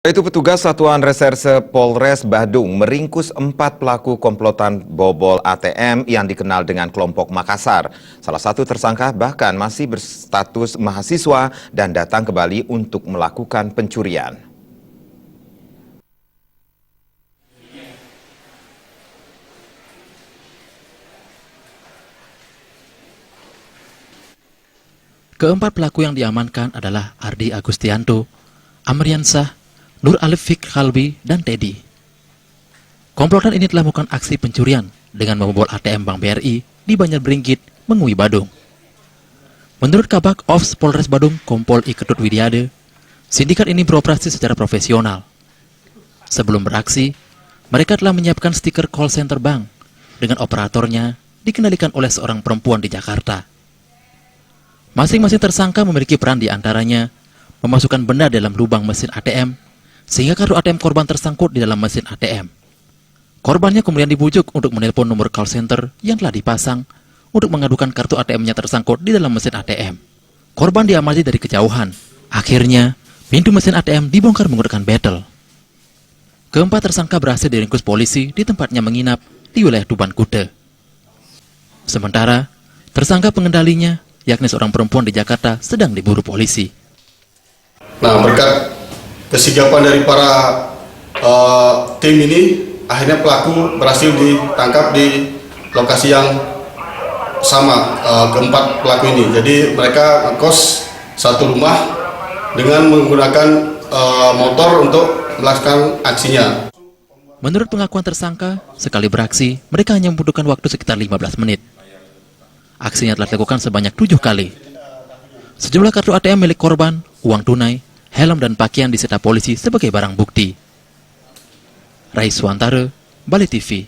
Itu petugas Satuan Reserse Polres Badung meringkus 4 pelaku komplotan bobol ATM yang dikenal dengan kelompok Makassar. Salah satu tersangka bahkan masih berstatus mahasiswa dan datang ke Bali untuk melakukan pencurian. Keempat pelaku yang diamankan adalah Ardi Agustianto, Amriansah, Nur Alif Fik Khalbi, dan Teddy. Komplotan ini telah melakukan aksi pencurian dengan membobol ATM Bank BRI di Banjarberingkit, Mengui, Badung. Menurut Kabak Ops Polres Badung, Kompol I Ketut Widiade, sindikat ini beroperasi secara profesional. Sebelum beraksi, mereka telah menyiapkan stiker call center bank dengan operatornya dikendalikan oleh seorang perempuan di Jakarta. Masing-masing tersangka memiliki peran di antaranya memasukkan benda dalam lubang mesin ATM sehingga kartu ATM korban tersangkut di dalam mesin ATM. Korbannya kemudian dibujuk untuk menelpon nomor call center yang telah dipasang untuk mengadukan kartu ATM-nya tersangkut di dalam mesin ATM. Korban diamati dari kejauhan. Akhirnya, pintu mesin ATM dibongkar menggunakan betel. Keempat tersangka berhasil diringkus polisi di tempatnya menginap di wilayah Tuban Kute. Sementara, tersangka pengendalinya, yakni seorang perempuan di Jakarta, sedang diburu polisi. Nah, berkat kesigapan dari para tim ini, akhirnya pelaku berhasil ditangkap di lokasi yang sama, keempat pelaku ini. Jadi mereka ngekos satu rumah dengan menggunakan motor untuk melakukan aksinya. Menurut pengakuan tersangka, sekali beraksi, mereka hanya membutuhkan waktu sekitar 15 menit. Aksinya telah dilakukan sebanyak 7 kali. Sejumlah kartu ATM milik korban, uang tunai, helm dan pakaian disita polisi sebagai barang bukti. Rais Wantara, Bali TV.